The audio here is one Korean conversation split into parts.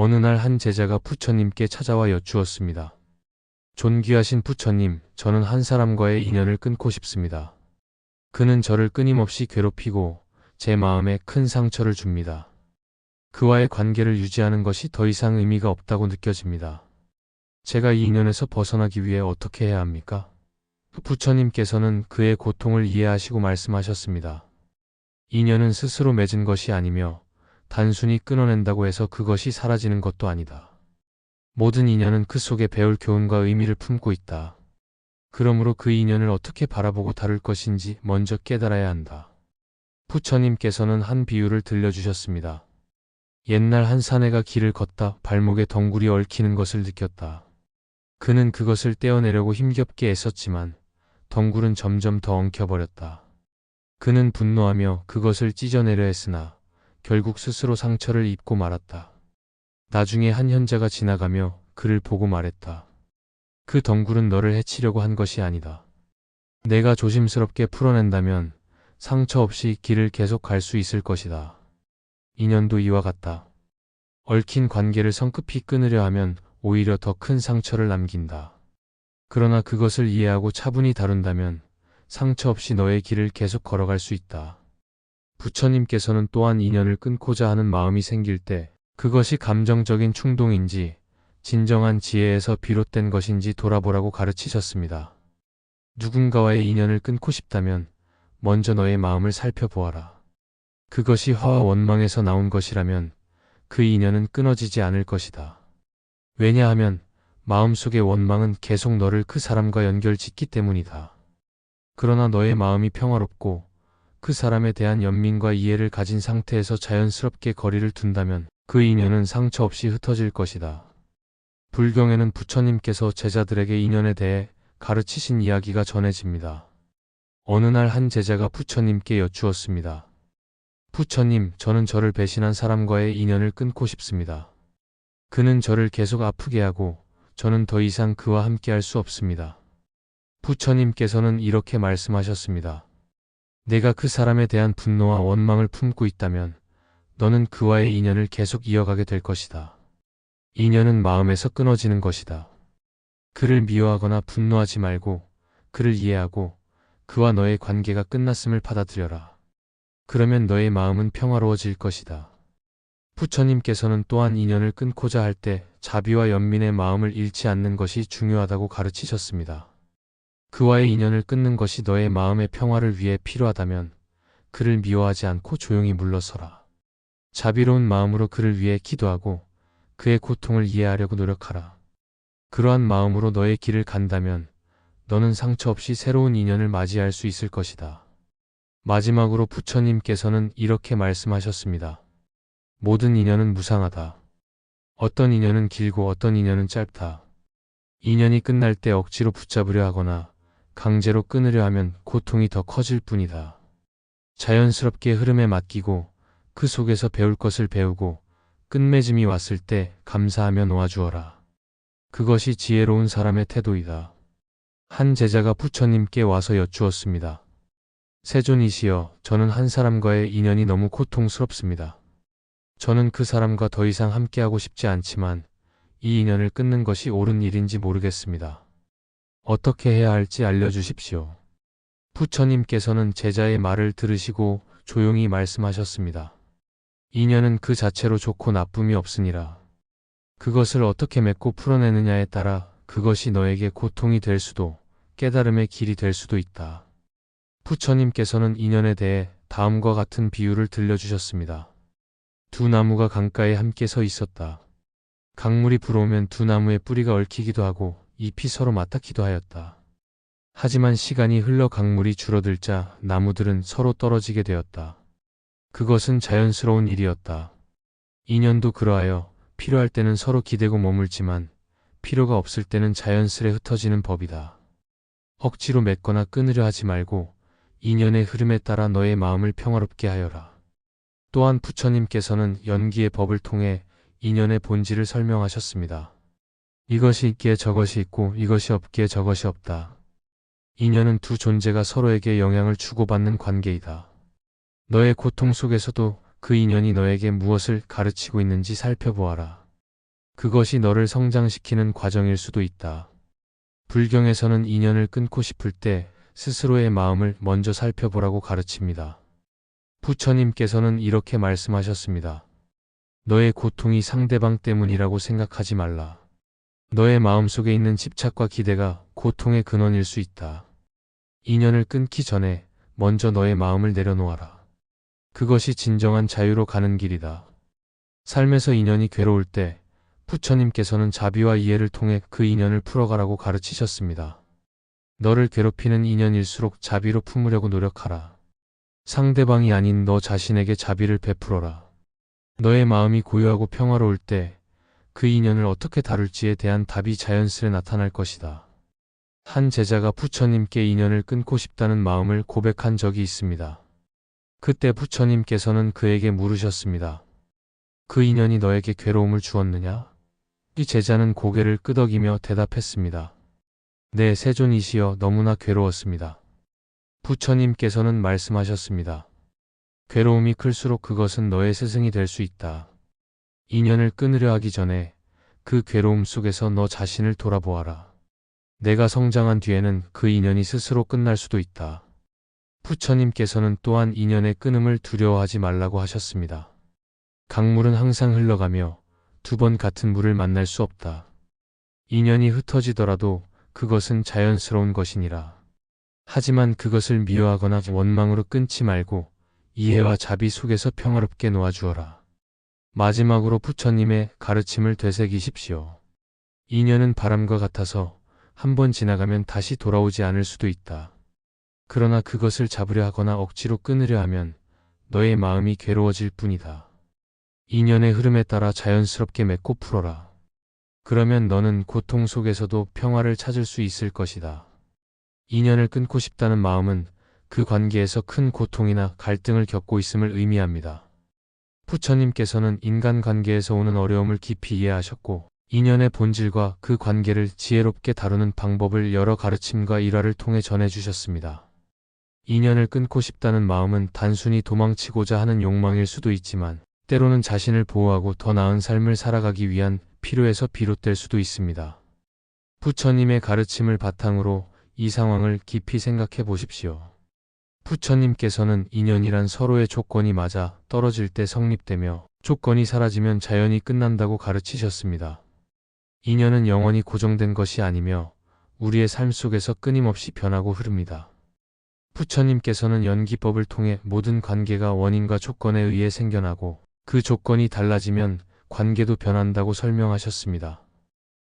어느 날 한 제자가 부처님께 찾아와 여쭈었습니다. 존귀하신 부처님, 저는 한 사람과의 인연을 끊고 싶습니다. 그는 저를 끊임없이 괴롭히고 제 마음에 큰 상처를 줍니다. 그와의 관계를 유지하는 것이 더 이상 의미가 없다고 느껴집니다. 제가 이 인연에서 벗어나기 위해 어떻게 해야 합니까? 부처님께서는 그의 고통을 이해하시고 말씀하셨습니다. 인연은 스스로 맺은 것이 아니며 단순히 끊어낸다고 해서 그것이 사라지는 것도 아니다. 모든 인연은 그 속에 배울 교훈과 의미를 품고 있다. 그러므로 그 인연을 어떻게 바라보고 다룰 것인지 먼저 깨달아야 한다. 부처님께서는 한 비유를 들려주셨습니다. 옛날 한 사내가 길을 걷다 발목에 덩굴이 얽히는 것을 느꼈다. 그는 그것을 떼어내려고 힘겹게 애썼지만 덩굴은 점점 더 엉켜버렸다. 그는 분노하며 그것을 찢어내려 했으나 결국 스스로 상처를 입고 말았다. 나중에 한 현자가 지나가며 그를 보고 말했다. 그 덩굴은 너를 해치려고 한 것이 아니다. 내가 조심스럽게 풀어낸다면 상처 없이 길을 계속 갈 수 있을 것이다. 인연도 이와 같다. 얽힌 관계를 성급히 끊으려 하면 오히려 더 큰 상처를 남긴다. 그러나 그것을 이해하고 차분히 다룬다면 상처 없이 너의 길을 계속 걸어갈 수 있다. 부처님께서는 또한 인연을 끊고자 하는 마음이 생길 때 그것이 감정적인 충동인지 진정한 지혜에서 비롯된 것인지 돌아보라고 가르치셨습니다. 누군가와의 인연을 끊고 싶다면 먼저 너의 마음을 살펴보아라. 그것이 화와 원망에서 나온 것이라면 그 인연은 끊어지지 않을 것이다. 왜냐하면 마음속의 원망은 계속 너를 그 사람과 연결짓기 때문이다. 그러나 너의 마음이 평화롭고 그 사람에 대한 연민과 이해를 가진 상태에서 자연스럽게 거리를 둔다면 그 인연은 상처 없이 흩어질 것이다. 불경에는 부처님께서 제자들에게 인연에 대해 가르치신 이야기가 전해집니다. 어느 날 한 제자가 부처님께 여쭈었습니다. 부처님, 저는 저를 배신한 사람과의 인연을 끊고 싶습니다. 그는 저를 계속 아프게 하고 저는 더 이상 그와 함께 할 수 없습니다. 부처님께서는 이렇게 말씀하셨습니다. 내가 그 사람에 대한 분노와 원망을 품고 있다면 너는 그와의 인연을 계속 이어가게 될 것이다. 인연은 마음에서 끊어지는 것이다. 그를 미워하거나 분노하지 말고 그를 이해하고 그와 너의 관계가 끝났음을 받아들여라. 그러면 너의 마음은 평화로워질 것이다. 부처님께서는 또한 인연을 끊고자 할 때 자비와 연민의 마음을 잃지 않는 것이 중요하다고 가르치셨습니다. 그와의 인연을 끊는 것이 너의 마음의 평화를 위해 필요하다면 그를 미워하지 않고 조용히 물러서라. 자비로운 마음으로 그를 위해 기도하고 그의 고통을 이해하려고 노력하라. 그러한 마음으로 너의 길을 간다면 너는 상처 없이 새로운 인연을 맞이할 수 있을 것이다. 마지막으로 부처님께서는 이렇게 말씀하셨습니다. 모든 인연은 무상하다. 어떤 인연은 길고 어떤 인연은 짧다. 인연이 끝날 때 억지로 붙잡으려 하거나 강제로 끊으려 하면 고통이 더 커질 뿐이다. 자연스럽게 흐름에 맡기고 그 속에서 배울 것을 배우고 끝맺음이 왔을 때 감사하며 놓아주어라. 그것이 지혜로운 사람의 태도이다. 한 제자가 부처님께 와서 여쭈었습니다. 세존이시여, 저는 한 사람과의 인연이 너무 고통스럽습니다. 저는 그 사람과 더 이상 함께하고 싶지 않지만 이 인연을 끊는 것이 옳은 일인지 모르겠습니다. 어떻게 해야 할지 알려주십시오. 부처님께서는 제자의 말을 들으시고 조용히 말씀하셨습니다. 인연은 그 자체로 좋고 나쁨이 없으니라. 그것을 어떻게 맺고 풀어내느냐에 따라 그것이 너에게 고통이 될 수도 깨달음의 길이 될 수도 있다. 부처님께서는 인연에 대해 다음과 같은 비유를 들려주셨습니다. 두 나무가 강가에 함께 서 있었다. 강물이 불어오면 두 나무의 뿌리가 얽히기도 하고 잎이 서로 맞닿기도 하였다. 하지만 시간이 흘러 강물이 줄어들자 나무들은 서로 떨어지게 되었다. 그것은 자연스러운 일이었다. 인연도 그러하여 필요할 때는 서로 기대고 머물지만 필요가 없을 때는 자연스레 흩어지는 법이다. 억지로 맺거나 끊으려 하지 말고 인연의 흐름에 따라 너의 마음을 평화롭게 하여라. 또한 부처님께서는 연기의 법을 통해 인연의 본질을 설명하셨습니다. 이것이 있기에 저것이 있고 이것이 없기에 저것이 없다. 인연은 두 존재가 서로에게 영향을 주고받는 관계이다. 너의 고통 속에서도 그 인연이 너에게 무엇을 가르치고 있는지 살펴보아라. 그것이 너를 성장시키는 과정일 수도 있다. 불경에서는 인연을 끊고 싶을 때 스스로의 마음을 먼저 살펴보라고 가르칩니다. 부처님께서는 이렇게 말씀하셨습니다. 너의 고통이 상대방 때문이라고 생각하지 말라. 너의 마음속에 있는 집착과 기대가 고통의 근원일 수 있다. 인연을 끊기 전에 먼저 너의 마음을 내려놓아라. 그것이 진정한 자유로 가는 길이다. 삶에서 인연이 괴로울 때 부처님께서는 자비와 이해를 통해 그 인연을 풀어가라고 가르치셨습니다. 너를 괴롭히는 인연일수록 자비로 품으려고 노력하라. 상대방이 아닌 너 자신에게 자비를 베풀어라. 너의 마음이 고요하고 평화로울 때 그 인연을 어떻게 다룰지에 대한 답이 자연스레 나타날 것이다. 한 제자가 부처님께 인연을 끊고 싶다는 마음을 고백한 적이 있습니다. 그때 부처님께서는 그에게 물으셨습니다. 그 인연이 너에게 괴로움을 주었느냐? 이 제자는 고개를 끄덕이며 대답했습니다. 네, 세존이시여, 너무나 괴로웠습니다. 부처님께서는 말씀하셨습니다. 괴로움이 클수록 그것은 너의 스승이 될 수 있다. 인연을 끊으려 하기 전에 그 괴로움 속에서 너 자신을 돌아보아라. 내가 성장한 뒤에는 그 인연이 스스로 끝날 수도 있다. 부처님께서는 또한 인연의 끊음을 두려워하지 말라고 하셨습니다. 강물은 항상 흘러가며 두 번 같은 물을 만날 수 없다. 인연이 흩어지더라도 그것은 자연스러운 것이니라. 하지만 그것을 미워하거나 원망으로 끊지 말고 이해와 자비 속에서 평화롭게 놓아주어라. 마지막으로 부처님의 가르침을 되새기십시오. 인연은 바람과 같아서 한번 지나가면 다시 돌아오지 않을 수도 있다. 그러나 그것을 잡으려 하거나 억지로 끊으려 하면 너의 마음이 괴로워질 뿐이다. 인연의 흐름에 따라 자연스럽게 맺고 풀어라. 그러면 너는 고통 속에서도 평화를 찾을 수 있을 것이다. 인연을 끊고 싶다는 마음은 그 관계에서 큰 고통이나 갈등을 겪고 있음을 의미합니다. 부처님께서는 인간관계에서 오는 어려움을 깊이 이해하셨고 인연의 본질과 그 관계를 지혜롭게 다루는 방법을 여러 가르침과 일화를 통해 전해주셨습니다. 인연을 끊고 싶다는 마음은 단순히 도망치고자 하는 욕망일 수도 있지만 때로는 자신을 보호하고 더 나은 삶을 살아가기 위한 필요에서 비롯될 수도 있습니다. 부처님의 가르침을 바탕으로 이 상황을 깊이 생각해 보십시오. 부처님께서는 인연이란 서로의 조건이 맞아 떨어질 때 성립되며 조건이 사라지면 자연히 끝난다고 가르치셨습니다. 인연은 영원히 고정된 것이 아니며 우리의 삶 속에서 끊임없이 변하고 흐릅니다. 부처님께서는 연기법을 통해 모든 관계가 원인과 조건에 의해 생겨나고 그 조건이 달라지면 관계도 변한다고 설명하셨습니다.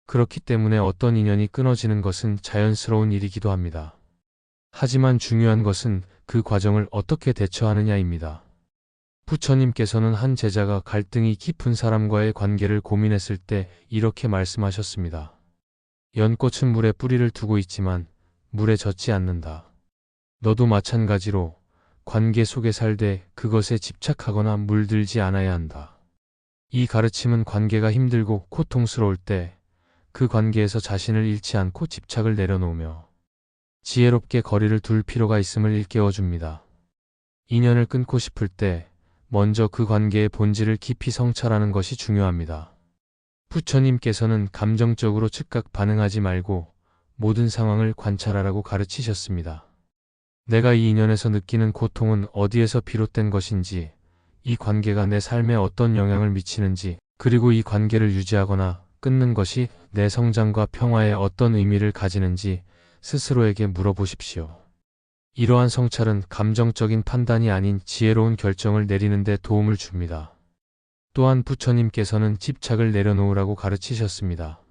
그렇기 때문에 어떤 인연이 끊어지는 것은 자연스러운 일이기도 합니다. 하지만 중요한 것은 그 과정을 어떻게 대처하느냐입니다. 부처님께서는 한 제자가 갈등이 깊은 사람과의 관계를 고민했을 때 이렇게 말씀하셨습니다. 연꽃은 물에 뿌리를 두고 있지만 물에 젖지 않는다. 너도 마찬가지로 관계 속에 살되 그것에 집착하거나 물들지 않아야 한다. 이 가르침은 관계가 힘들고 고통스러울 때 그 관계에서 자신을 잃지 않고 집착을 내려놓으며 지혜롭게 거리를 둘 필요가 있음을 일깨워줍니다. 인연을 끊고 싶을 때 먼저 그 관계의 본질을 깊이 성찰하는 것이 중요합니다. 부처님께서는 감정적으로 즉각 반응하지 말고 모든 상황을 관찰하라고 가르치셨습니다. 내가 이 인연에서 느끼는 고통은 어디에서 비롯된 것인지, 이 관계가 내 삶에 어떤 영향을 미치는지, 그리고 이 관계를 유지하거나 끊는 것이 내 성장과 평화에 어떤 의미를 가지는지 스스로에게 물어보십시오. 이러한 성찰은 감정적인 판단이 아닌 지혜로운 결정을 내리는 데 도움을 줍니다. 또한 부처님께서는 집착을 내려놓으라고 가르치셨습니다.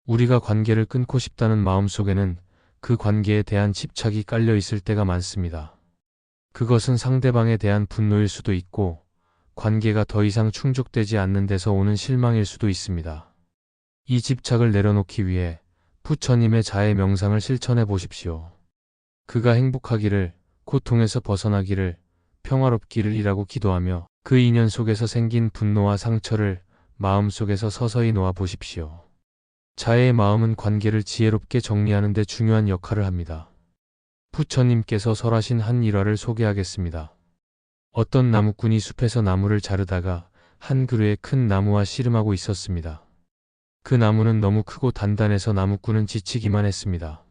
우리가 관계를 끊고 싶다는 마음 속에는 그 관계에 대한 집착이 깔려 있을 때가 많습니다. 그것은 상대방에 대한 분노일 수도 있고 관계가 더 이상 충족되지 않는 데서 오는 실망일 수도 있습니다. 이 집착을 내려놓기 위해 부처님의 자애 명상을 실천해 보십시오. 그가 행복하기를, 고통에서 벗어나기를, 평화롭기를 이라고 기도하며 그 인연 속에서 생긴 분노와 상처를 마음속에서 서서히 놓아 보십시오. 자애의 마음은 관계를 지혜롭게 정리하는 데 중요한 역할을 합니다. 부처님께서 설하신 한 일화를 소개하겠습니다. 어떤 나무꾼이 숲에서 나무를 자르다가 한 그루에 큰 나무와 씨름하고 있었습니다. 그 나무는 너무 크고 단단해서 나무꾼은 지치기만 했습니다.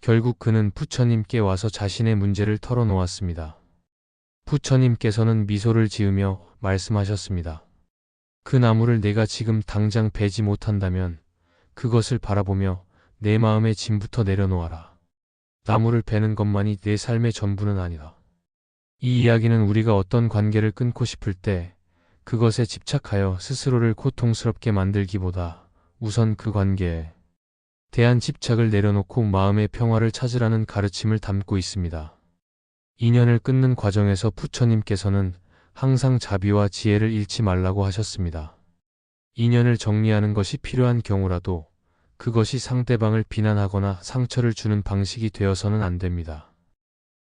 결국 그는 부처님께 와서 자신의 문제를 털어놓았습니다. 부처님께서는 미소를 지으며 말씀하셨습니다. 그 나무를 내가 지금 당장 베지 못한다면 그것을 바라보며 내 마음의 짐부터 내려놓아라. 나무를 베는 것만이 내 삶의 전부는 아니다. 이 이야기는 우리가 어떤 관계를 끊고 싶을 때 그것에 집착하여 스스로를 고통스럽게 만들기보다 우선 그 관계에 대한 집착을 내려놓고 마음의 평화를 찾으라는 가르침을 담고 있습니다. 인연을 끊는 과정에서 부처님께서는 항상 자비와 지혜를 잃지 말라고 하셨습니다. 인연을 정리하는 것이 필요한 경우라도 그것이 상대방을 비난하거나 상처를 주는 방식이 되어서는 안 됩니다.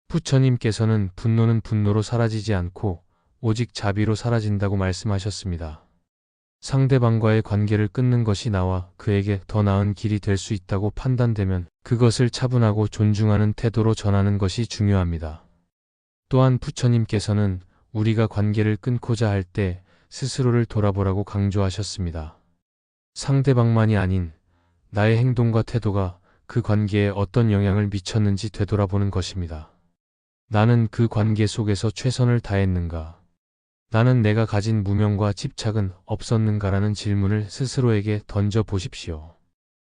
부처님께서는 분노는 분노로 사라지지 않고 오직 자비로 사라진다고 말씀하셨습니다. 상대방과의 관계를 끊는 것이 나와 그에게 더 나은 길이 될 수 있다고 판단되면 그것을 차분하고 존중하는 태도로 전하는 것이 중요합니다. 또한 부처님께서는 우리가 관계를 끊고자 할 때 스스로를 돌아보라고 강조하셨습니다. 상대방만이 아닌 나의 행동과 태도가 그 관계에 어떤 영향을 미쳤는지 되돌아보는 것입니다. 나는 그 관계 속에서 최선을 다했는가? 나는 내가 가진 무명과 집착은 없었는가라는 질문을 스스로에게 던져 보십시오.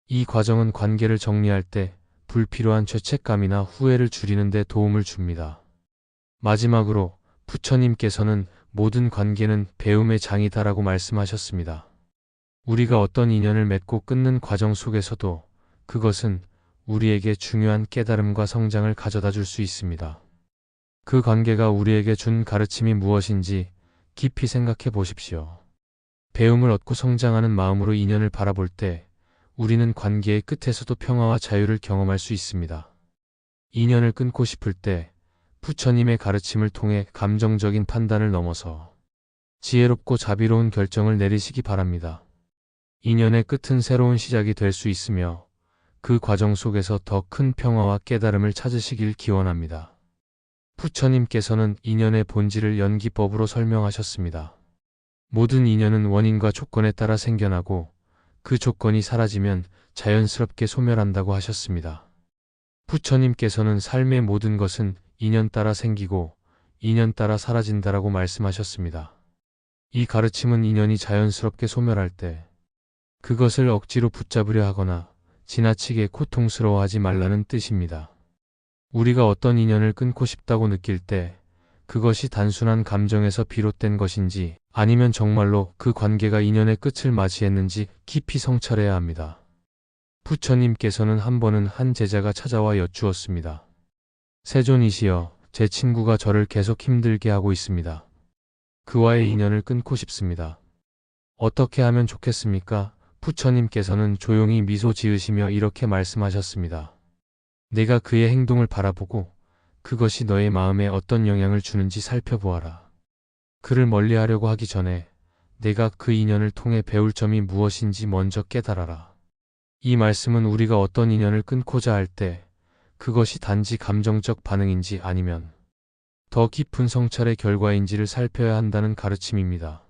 이 과정은 관계를 정리할 때 불필요한 죄책감이나 후회를 줄이는 데 도움을 줍니다. 마지막으로 부처님께서는 모든 관계는 배움의 장이다라고 말씀하셨습니다. 우리가 어떤 인연을 맺고 끊는 과정 속에서도 그것은 우리에게 중요한 깨달음과 성장을 가져다 줄 수 있습니다. 그 관계가 우리에게 준 가르침이 무엇인지 깊이 생각해 보십시오. 배움을 얻고 성장하는 마음으로 인연을 바라볼 때 우리는 관계의 끝에서도 평화와 자유를 경험할 수 있습니다. 인연을 끊고 싶을 때 부처님의 가르침을 통해 감정적인 판단을 넘어서 지혜롭고 자비로운 결정을 내리시기 바랍니다. 인연의 끝은 새로운 시작이 될 수 있으며 그 과정 속에서 더 큰 평화와 깨달음을 찾으시길 기원합니다. 부처님께서는 인연의 본질을 연기법으로 설명하셨습니다. 모든 인연은 원인과 조건에 따라 생겨나고 그 조건이 사라지면 자연스럽게 소멸한다고 하셨습니다. 부처님께서는 삶의 모든 것은 인연 따라 생기고 인연 따라 사라진다라고 말씀하셨습니다. 이 가르침은 인연이 자연스럽게 소멸할 때 그것을 억지로 붙잡으려 하거나 지나치게 고통스러워하지 말라는 뜻입니다. 우리가 어떤 인연을 끊고 싶다고 느낄 때 그것이 단순한 감정에서 비롯된 것인지 아니면 정말로 그 관계가 인연의 끝을 맞이했는지 깊이 성찰해야 합니다. 부처님께서는 한 번은 한 제자가 찾아와 여쭈었습니다. 세존이시여, 제 친구가 저를 계속 힘들게 하고 있습니다. 그와의 인연을 끊고 싶습니다. 어떻게 하면 좋겠습니까? 부처님께서는 조용히 미소 지으시며 이렇게 말씀하셨습니다. 내가 그의 행동을 바라보고 그것이 너의 마음에 어떤 영향을 주는지 살펴보아라. 그를 멀리하려고 하기 전에 내가 그 인연을 통해 배울 점이 무엇인지 먼저 깨달아라. 이 말씀은 우리가 어떤 인연을 끊고자 할 때 그것이 단지 감정적 반응인지 아니면 더 깊은 성찰의 결과인지를 살펴야 한다는 가르침입니다.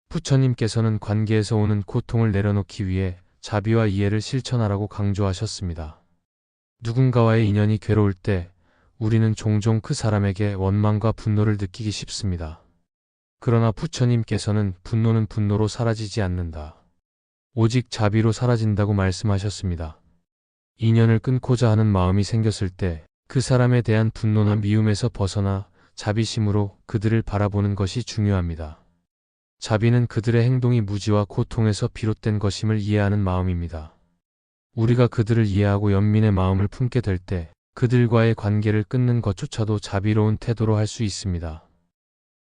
부처님께서는 관계에서 오는 고통을 내려놓기 위해 자비와 이해를 실천하라고 강조하셨습니다. 누군가와의 인연이 괴로울 때 우리는 종종 그 사람에게 원망과 분노를 느끼기 쉽습니다. 그러나 부처님께서는 분노는 분노로 사라지지 않는다. 오직 자비로 사라진다고 말씀하셨습니다. 인연을 끊고자 하는 마음이 생겼을 때 그 사람에 대한 분노나 미움에서 벗어나 자비심으로 그들을 바라보는 것이 중요합니다. 자비는 그들의 행동이 무지와 고통에서 비롯된 것임을 이해하는 마음입니다. 우리가 그들을 이해하고 연민의 마음을 품게 될 때 그들과의 관계를 끊는 것조차도 자비로운 태도로 할 수 있습니다.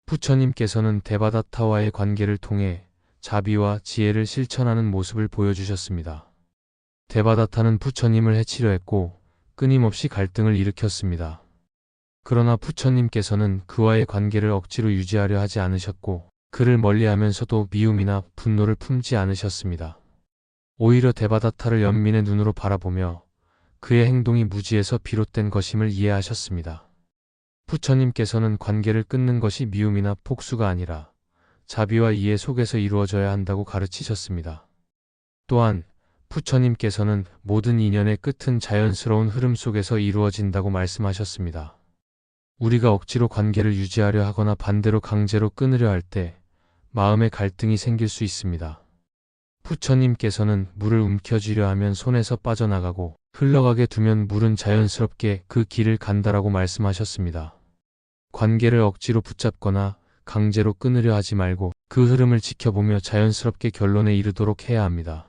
부처님께서는 데바다타와의 관계를 통해 자비와 지혜를 실천하는 모습을 보여주셨습니다. 데바다타는 부처님을 해치려 했고 끊임없이 갈등을 일으켰습니다. 그러나 부처님께서는 그와의 관계를 억지로 유지하려 하지 않으셨고 그를 멀리하면서도 미움이나 분노를 품지 않으셨습니다. 오히려 데바다타를 연민의 눈으로 바라보며 그의 행동이 무지에서 비롯된 것임을 이해하셨습니다. 부처님께서는 관계를 끊는 것이 미움이나 폭수가 아니라 자비와 이해 속에서 이루어져야 한다고 가르치셨습니다. 또한 부처님께서는 모든 인연의 끝은 자연스러운 흐름 속에서 이루어진다고 말씀하셨습니다. 우리가 억지로 관계를 유지하려 하거나 반대로 강제로 끊으려 할 때 마음의 갈등이 생길 수 있습니다. 부처님께서는 물을 움켜쥐려 하면 손에서 빠져나가고 흘러가게 두면 물은 자연스럽게 그 길을 간다라고 말씀하셨습니다. 관계를 억지로 붙잡거나 강제로 끊으려 하지 말고 그 흐름을 지켜보며 자연스럽게 결론에 이르도록 해야 합니다.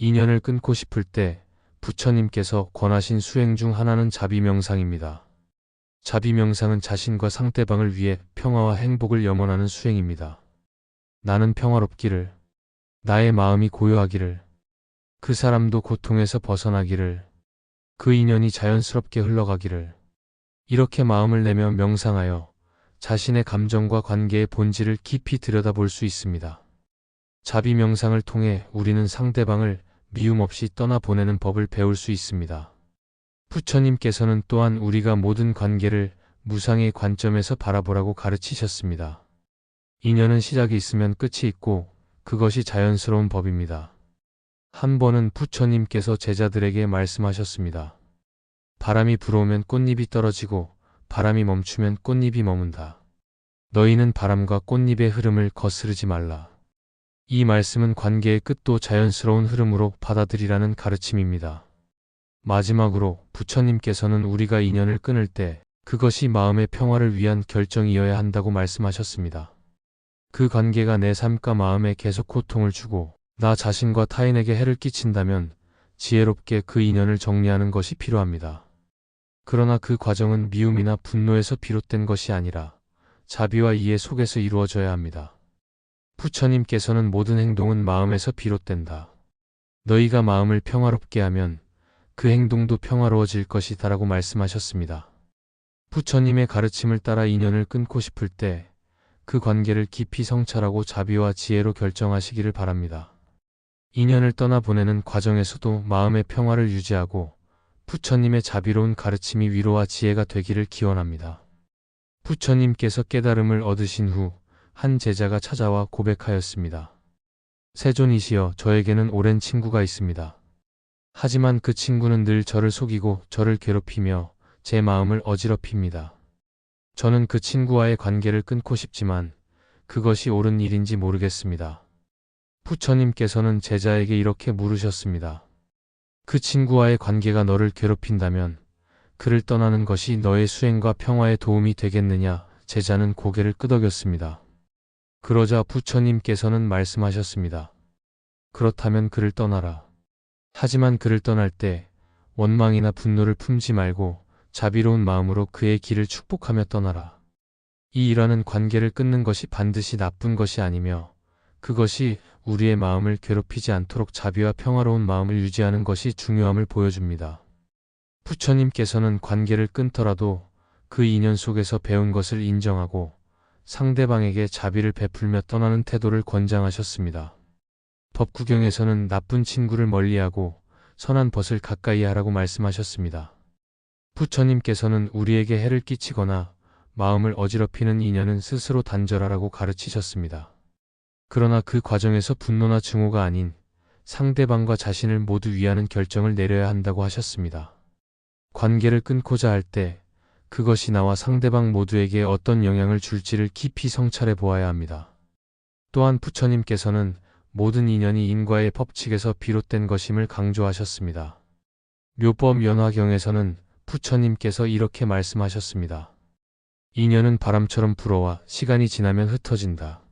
인연을 끊고 싶을 때 부처님께서 권하신 수행 중 하나는 자비명상입니다. 자비명상은 자신과 상대방을 위해 평화와 행복을 염원하는 수행입니다. 나는 평화롭기를, 나의 마음이 고요하기를, 그 사람도 고통에서 벗어나기를, 그 인연이 자연스럽게 흘러가기를, 이렇게 마음을 내며 명상하여 자신의 감정과 관계의 본질을 깊이 들여다볼 수 있습니다. 자비 명상을 통해 우리는 상대방을 미움 없이 떠나보내는 법을 배울 수 있습니다. 부처님께서는 또한 우리가 모든 관계를 무상의 관점에서 바라보라고 가르치셨습니다. 인연은 시작이 있으면 끝이 있고 그것이 자연스러운 법입니다. 한 번은 부처님께서 제자들에게 말씀하셨습니다. 바람이 불어오면 꽃잎이 떨어지고 바람이 멈추면 꽃잎이 머문다. 너희는 바람과 꽃잎의 흐름을 거스르지 말라. 이 말씀은 관계의 끝도 자연스러운 흐름으로 받아들이라는 가르침입니다. 마지막으로 부처님께서는 우리가 인연을 끊을 때 그것이 마음의 평화를 위한 결정이어야 한다고 말씀하셨습니다. 그 관계가 내 삶과 마음에 계속 고통을 주고 나 자신과 타인에게 해를 끼친다면 지혜롭게 그 인연을 정리하는 것이 필요합니다. 그러나 그 과정은 미움이나 분노에서 비롯된 것이 아니라 자비와 이해 속에서 이루어져야 합니다. 부처님께서는 모든 행동은 마음에서 비롯된다. 너희가 마음을 평화롭게 하면 그 행동도 평화로워질 것이다 라고 말씀하셨습니다. 부처님의 가르침을 따라 인연을 끊고 싶을 때 그 관계를 깊이 성찰하고 자비와 지혜로 결정하시기를 바랍니다. 인연을 떠나보내는 과정에서도 마음의 평화를 유지하고 부처님의 자비로운 가르침이 위로와 지혜가 되기를 기원합니다. 부처님께서 깨달음을 얻으신 후 한 제자가 찾아와 고백하였습니다. 세존이시여, 저에게는 오랜 친구가 있습니다. 하지만 그 친구는 늘 저를 속이고 저를 괴롭히며 제 마음을 어지럽힙니다. 저는 그 친구와의 관계를 끊고 싶지만 그것이 옳은 일인지 모르겠습니다. 부처님께서는 제자에게 이렇게 물으셨습니다. 그 친구와의 관계가 너를 괴롭힌다면 그를 떠나는 것이 너의 수행과 평화에 도움이 되겠느냐? 제자는 고개를 끄덕였습니다. 그러자 부처님께서는 말씀하셨습니다. 그렇다면 그를 떠나라. 하지만 그를 떠날 때 원망이나 분노를 품지 말고 자비로운 마음으로 그의 길을 축복하며 떠나라. 이 일하는 관계를 끊는 것이 반드시 나쁜 것이 아니며 그것이 우리의 마음을 괴롭히지 않도록 자비와 평화로운 마음을 유지하는 것이 중요함을 보여줍니다. 부처님께서는 관계를 끊더라도 그 인연 속에서 배운 것을 인정하고 상대방에게 자비를 베풀며 떠나는 태도를 권장하셨습니다. 법구경에서는 나쁜 친구를 멀리하고 선한 벗을 가까이 하라고 말씀하셨습니다. 부처님께서는 우리에게 해를 끼치거나 마음을 어지럽히는 인연은 스스로 단절하라고 가르치셨습니다. 그러나 그 과정에서 분노나 증오가 아닌 상대방과 자신을 모두 위하는 결정을 내려야 한다고 하셨습니다. 관계를 끊고자 할 때 그것이 나와 상대방 모두에게 어떤 영향을 줄지를 깊이 성찰해 보아야 합니다. 또한 부처님께서는 모든 인연이 인과의 법칙에서 비롯된 것임을 강조하셨습니다. 묘법연화경에서는 부처님께서 이렇게 말씀하셨습니다. 인연은 바람처럼 불어와 시간이 지나면 흩어진다.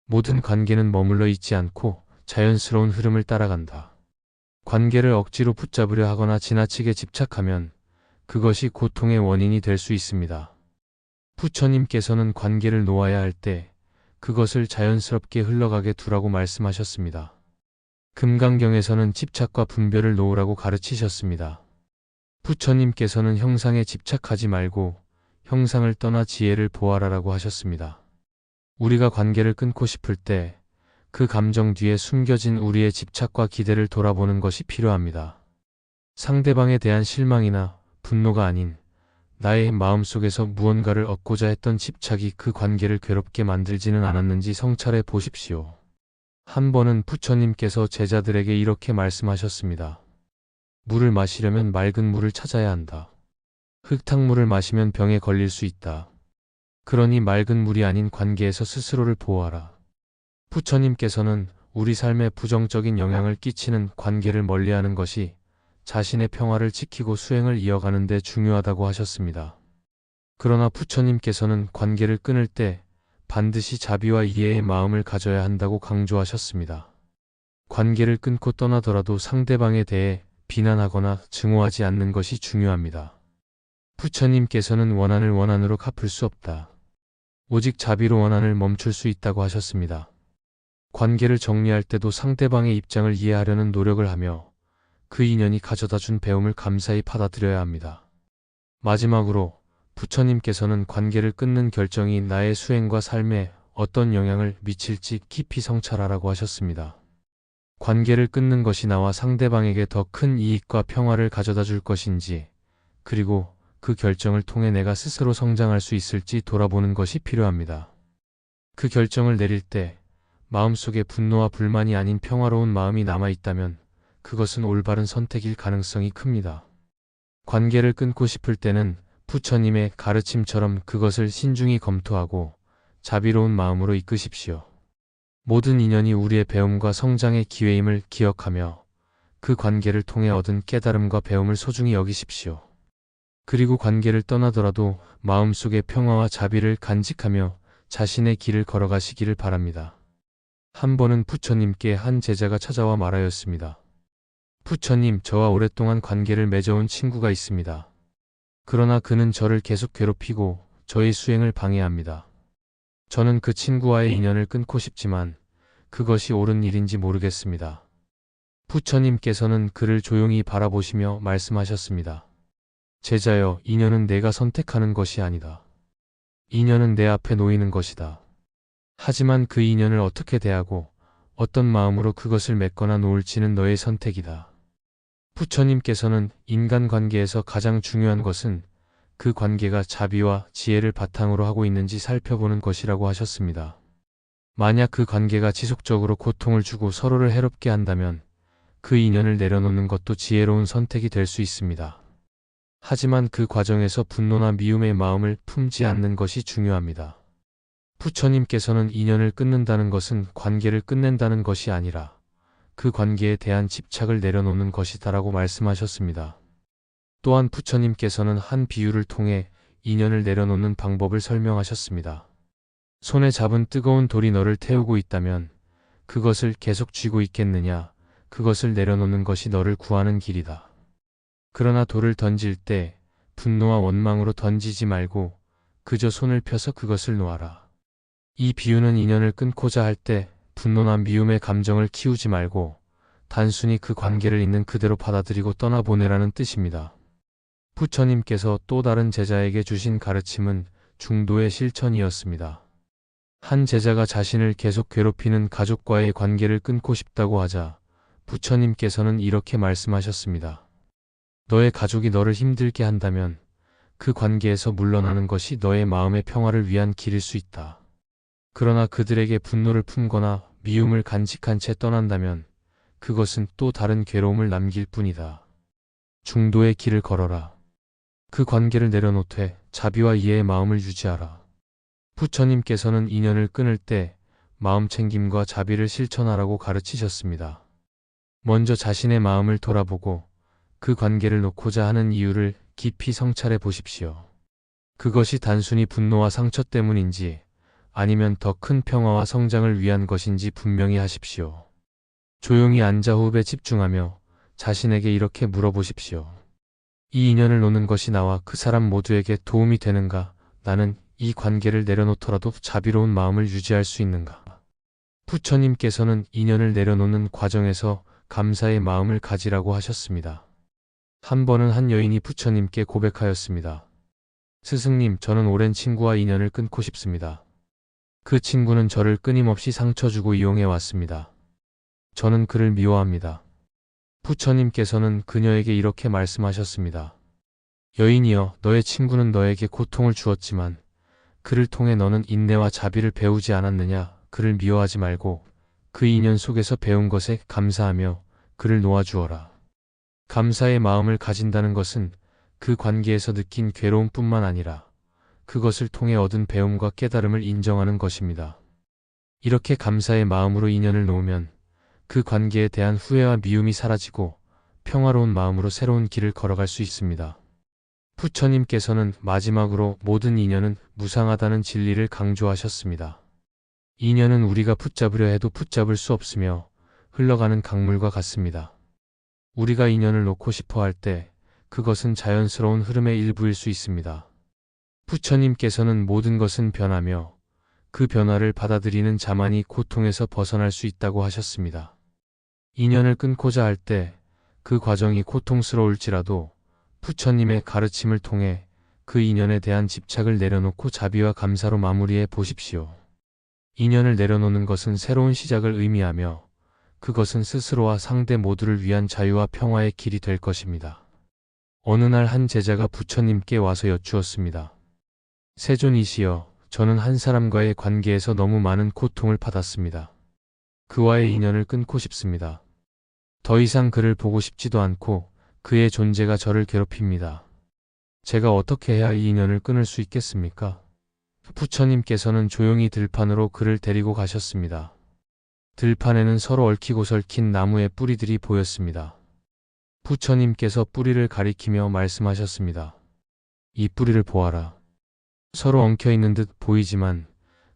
모든 관계는 머물러 있지 않고 자연스러운 흐름을 따라간다. 관계를 억지로 붙잡으려 하거나 지나치게 집착하면 그것이 고통의 원인이 될 수 있습니다. 부처님께서는 관계를 놓아야 할 때 그것을 자연스럽게 흘러가게 두라고 말씀하셨습니다. 금강경에서는 집착과 분별을 놓으라고 가르치셨습니다. 부처님께서는 형상에 집착하지 말고 형상을 떠나 지혜를 보아라라고 하셨습니다. 우리가 관계를 끊고 싶을 때 그 감정 뒤에 숨겨진 우리의 집착과 기대를 돌아보는 것이 필요합니다. 상대방에 대한 실망이나 분노가 아닌 나의 마음속에서 무언가를 얻고자 했던 집착이 그 관계를 괴롭게 만들지는 않았는지 성찰해 보십시오. 한 번은 부처님께서 제자들에게 이렇게 말씀하셨습니다. 물을 마시려면 맑은 물을 찾아야 한다. 흙탕물을 마시면 병에 걸릴 수 있다. 그러니 맑은 물이 아닌 관계에서 스스로를 보호하라. 부처님께서는 우리 삶에 부정적인 영향을 끼치는 관계를 멀리하는 것이 자신의 평화를 지키고 수행을 이어가는 데 중요하다고 하셨습니다. 그러나 부처님께서는 관계를 끊을 때 반드시 자비와 이해의 마음을 가져야 한다고 강조하셨습니다. 관계를 끊고 떠나더라도 상대방에 대해 비난하거나 증오하지 않는 것이 중요합니다. 부처님께서는 원한을 원한으로 갚을 수 없다. 오직 자비로 원한을 멈출 수 있다고 하셨습니다. 관계를 정리할 때도 상대방의 입장을 이해하려는 노력을 하며 그 인연이 가져다 준 배움을 감사히 받아들여야 합니다. 마지막으로 부처님께서는 관계를 끊는 결정이 나의 수행과 삶에 어떤 영향을 미칠지 깊이 성찰하라고 하셨습니다. 관계를 끊는 것이 나와 상대방에게 더 큰 이익과 평화를 가져다 줄 것인지, 그리고 그 결정을 통해 내가 스스로 성장할 수 있을지 돌아보는 것이 필요합니다. 그 결정을 내릴 때 마음속에 분노와 불만이 아닌 평화로운 마음이 남아있다면 그것은 올바른 선택일 가능성이 큽니다. 관계를 끊고 싶을 때는 부처님의 가르침처럼 그것을 신중히 검토하고 자비로운 마음으로 이끄십시오. 모든 인연이 우리의 배움과 성장의 기회임을 기억하며 그 관계를 통해 얻은 깨달음과 배움을 소중히 여기십시오. 그리고 관계를 떠나더라도 마음속의 평화와 자비를 간직하며 자신의 길을 걸어가시기를 바랍니다. 한 번은 부처님께 한 제자가 찾아와 말하였습니다. 부처님, 저와 오랫동안 관계를 맺어온 친구가 있습니다. 그러나 그는 저를 계속 괴롭히고 저의 수행을 방해합니다. 저는 그 친구와의 인연을 끊고 싶지만 그것이 옳은 일인지 모르겠습니다. 부처님께서는 그를 조용히 바라보시며 말씀하셨습니다. 제자여, 인연은 내가 선택하는 것이 아니다. 인연은 내 앞에 놓이는 것이다. 하지만 그 인연을 어떻게 대하고 어떤 마음으로 그것을 맺거나 놓을지는 너의 선택이다. 부처님께서는 인간관계에서 가장 중요한 것은 그 관계가 자비와 지혜를 바탕으로 하고 있는지 살펴보는 것이라고 하셨습니다. 만약 그 관계가 지속적으로 고통을 주고 서로를 해롭게 한다면 그 인연을 내려놓는 것도 지혜로운 선택이 될 수 있습니다. 하지만 그 과정에서 분노나 미움의 마음을 품지 않는 것이 중요합니다. 부처님께서는 인연을 끊는다는 것은 관계를 끝낸다는 것이 아니라 그 관계에 대한 집착을 내려놓는 것이다라고 말씀하셨습니다. 또한 부처님께서는 한 비유를 통해 인연을 내려놓는 방법을 설명하셨습니다. 손에 잡은 뜨거운 돌이 너를 태우고 있다면 그것을 계속 쥐고 있겠느냐? 그것을 내려놓는 것이 너를 구하는 길이다. 그러나 돌을 던질 때 분노와 원망으로 던지지 말고 그저 손을 펴서 그것을 놓아라. 이 비유는 인연을 끊고자 할 때 분노나 미움의 감정을 키우지 말고 단순히 그 관계를 있는 그대로 받아들이고 떠나보내라는 뜻입니다. 부처님께서 또 다른 제자에게 주신 가르침은 중도의 실천이었습니다. 한 제자가 자신을 계속 괴롭히는 가족과의 관계를 끊고 싶다고 하자 부처님께서는 이렇게 말씀하셨습니다. 너의 가족이 너를 힘들게 한다면 그 관계에서 물러나는 것이 너의 마음의 평화를 위한 길일 수 있다. 그러나 그들에게 분노를 품거나 미움을 간직한 채 떠난다면 그것은 또 다른 괴로움을 남길 뿐이다. 중도의 길을 걸어라. 그 관계를 내려놓되 자비와 이해의 마음을 유지하라. 부처님께서는 인연을 끊을 때 마음 챙김과 자비를 실천하라고 가르치셨습니다. 먼저 자신의 마음을 돌아보고 그 관계를 놓고자 하는 이유를 깊이 성찰해 보십시오. 그것이 단순히 분노와 상처 때문인지 아니면 더 큰 평화와 성장을 위한 것인지 분명히 하십시오. 조용히 앉아 호흡에 집중하며 자신에게 이렇게 물어보십시오. 이 인연을 놓는 것이 나와 그 사람 모두에게 도움이 되는가? 나는 이 관계를 내려놓더라도 자비로운 마음을 유지할 수 있는가? 부처님께서는 인연을 내려놓는 과정에서 감사의 마음을 가지라고 하셨습니다. 한 번은 한 여인이 부처님께 고백하였습니다. 스승님, 저는 오랜 친구와 인연을 끊고 싶습니다. 그 친구는 저를 끊임없이 상처 주고 이용해 왔습니다. 저는 그를 미워합니다. 부처님께서는 그녀에게 이렇게 말씀하셨습니다. 여인이여, 너의 친구는 너에게 고통을 주었지만 그를 통해 너는 인내와 자비를 배우지 않았느냐? 그를 미워하지 말고 그 인연 속에서 배운 것에 감사하며 그를 놓아주어라. 감사의 마음을 가진다는 것은 그 관계에서 느낀 괴로움뿐만 아니라 그것을 통해 얻은 배움과 깨달음을 인정하는 것입니다. 이렇게 감사의 마음으로 인연을 놓으면 그 관계에 대한 후회와 미움이 사라지고 평화로운 마음으로 새로운 길을 걸어갈 수 있습니다. 부처님께서는 마지막으로 모든 인연은 무상하다는 진리를 강조하셨습니다. 인연은 우리가 붙잡으려 해도 붙잡을 수 없으며 흘러가는 강물과 같습니다. 우리가 인연을 놓고 싶어 할 때 그것은 자연스러운 흐름의 일부일 수 있습니다. 부처님께서는 모든 것은 변하며 그 변화를 받아들이는 자만이 고통에서 벗어날 수 있다고 하셨습니다. 인연을 끊고자 할 때 그 과정이 고통스러울지라도 부처님의 가르침을 통해 그 인연에 대한 집착을 내려놓고 자비와 감사로 마무리해 보십시오. 인연을 내려놓는 것은 새로운 시작을 의미하며 그것은 스스로와 상대 모두를 위한 자유와 평화의 길이 될 것입니다. 어느 날 한 제자가 부처님께 와서 여쭈었습니다. 세존이시여, 저는 한 사람과의 관계에서 너무 많은 고통을 받았습니다. 그와의 인연을 끊고 싶습니다. 더 이상 그를 보고 싶지도 않고 그의 존재가 저를 괴롭힙니다. 제가 어떻게 해야 이 인연을 끊을 수 있겠습니까? 부처님께서는 조용히 들판으로 그를 데리고 가셨습니다. 들판에는 서로 얽히고 설킨 나무의 뿌리들이 보였습니다. 부처님께서 뿌리를 가리키며 말씀하셨습니다. 이 뿌리를 보아라. 서로 엉켜있는 듯 보이지만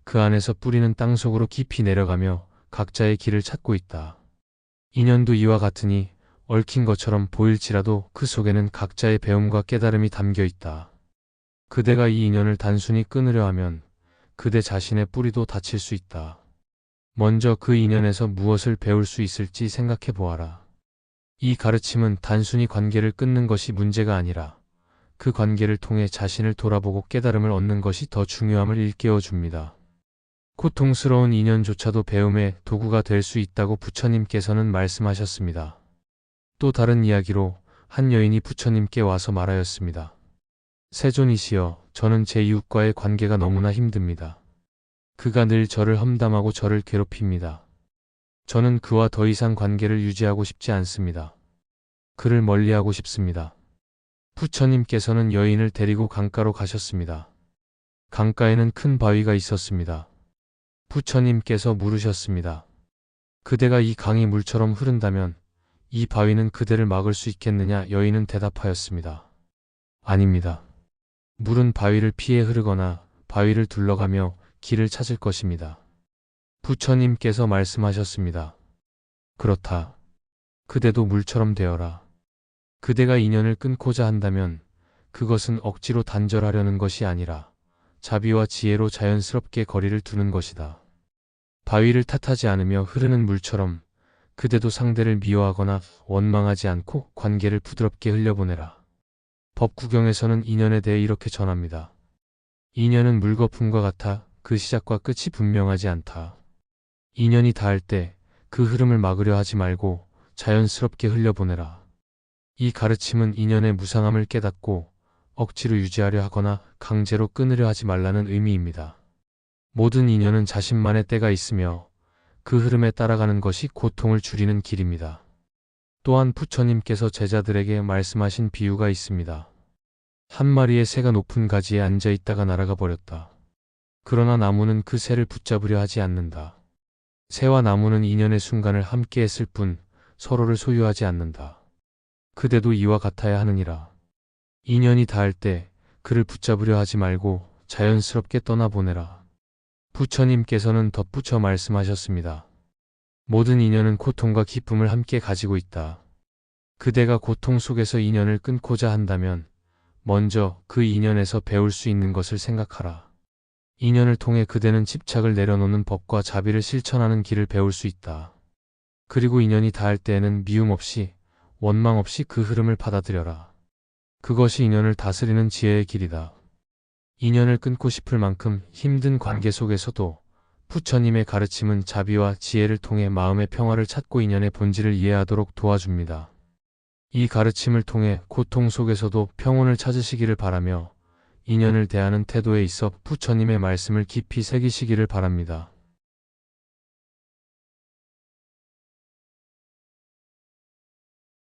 그 안에서 뿌리는 땅속으로 깊이 내려가며 각자의 길을 찾고 있다. 인연도 이와 같으니 얽힌 것처럼 보일지라도 그 속에는 각자의 배움과 깨달음이 담겨 있다. 그대가 이 인연을 단순히 끊으려 하면 그대 자신의 뿌리도 다칠 수 있다. 먼저 그 인연에서 무엇을 배울 수 있을지 생각해 보아라. 이 가르침은 단순히 관계를 끊는 것이 문제가 아니라 그 관계를 통해 자신을 돌아보고 깨달음을 얻는 것이 더 중요함을 일깨워 줍니다. 고통스러운 인연조차도 배움의 도구가 될 수 있다고 부처님께서는 말씀하셨습니다. 또 다른 이야기로 한 여인이 부처님께 와서 말하였습니다. 세존이시여, 저는 제 이웃과의 관계가 너무나 힘듭니다. 그가 늘 저를 험담하고 저를 괴롭힙니다. 저는 그와 더 이상 관계를 유지하고 싶지 않습니다. 그를 멀리하고 싶습니다. 부처님께서는 여인을 데리고 강가로 가셨습니다. 강가에는 큰 바위가 있었습니다. 부처님께서 물으셨습니다. 그대가 이 강이 물처럼 흐른다면 이 바위는 그대를 막을 수 있겠느냐? 여인은 대답하였습니다. 아닙니다. 물은 바위를 피해 흐르거나 바위를 둘러가며 길을 찾을 것입니다. 부처님께서 말씀하셨습니다. 그렇다. 그대도 물처럼 되어라. 그대가 인연을 끊고자 한다면 그것은 억지로 단절하려는 것이 아니라 자비와 지혜로 자연스럽게 거리를 두는 것이다. 바위를 탓하지 않으며 흐르는 물처럼 그대도 상대를 미워하거나 원망하지 않고 관계를 부드럽게 흘려보내라. 법구경에서는 인연에 대해 이렇게 전합니다. 인연은 물거품과 같아 그 시작과 끝이 분명하지 않다. 인연이 닿을 때 그 흐름을 막으려 하지 말고 자연스럽게 흘려보내라. 이 가르침은 인연의 무상함을 깨닫고 억지로 유지하려 하거나 강제로 끊으려 하지 말라는 의미입니다. 모든 인연은 자신만의 때가 있으며 그 흐름에 따라가는 것이 고통을 줄이는 길입니다. 또한 부처님께서 제자들에게 말씀하신 비유가 있습니다. 한 마리의 새가 높은 가지에 앉아 있다가 날아가 버렸다. 그러나 나무는 그 새를 붙잡으려 하지 않는다. 새와 나무는 인연의 순간을 함께 했을 뿐 서로를 소유하지 않는다. 그대도 이와 같아야 하느니라. 인연이 닿을 때 그를 붙잡으려 하지 말고 자연스럽게 떠나보내라. 부처님께서는 덧붙여 말씀하셨습니다. 모든 인연은 고통과 기쁨을 함께 가지고 있다. 그대가 고통 속에서 인연을 끊고자 한다면 먼저 그 인연에서 배울 수 있는 것을 생각하라. 인연을 통해 그대는 집착을 내려놓는 법과 자비를 실천하는 길을 배울 수 있다. 그리고 인연이 닿을 때에는 미움 없이 원망 없이 그 흐름을 받아들여라. 그것이 인연을 다스리는 지혜의 길이다. 인연을 끊고 싶을 만큼 힘든 관계 속에서도 부처님의 가르침은 자비와 지혜를 통해 마음의 평화를 찾고 인연의 본질을 이해하도록 도와줍니다. 이 가르침을 통해 고통 속에서도 평온을 찾으시기를 바라며 인연을 대하는 태도에 있어 부처님의 말씀을 깊이 새기시기를 바랍니다.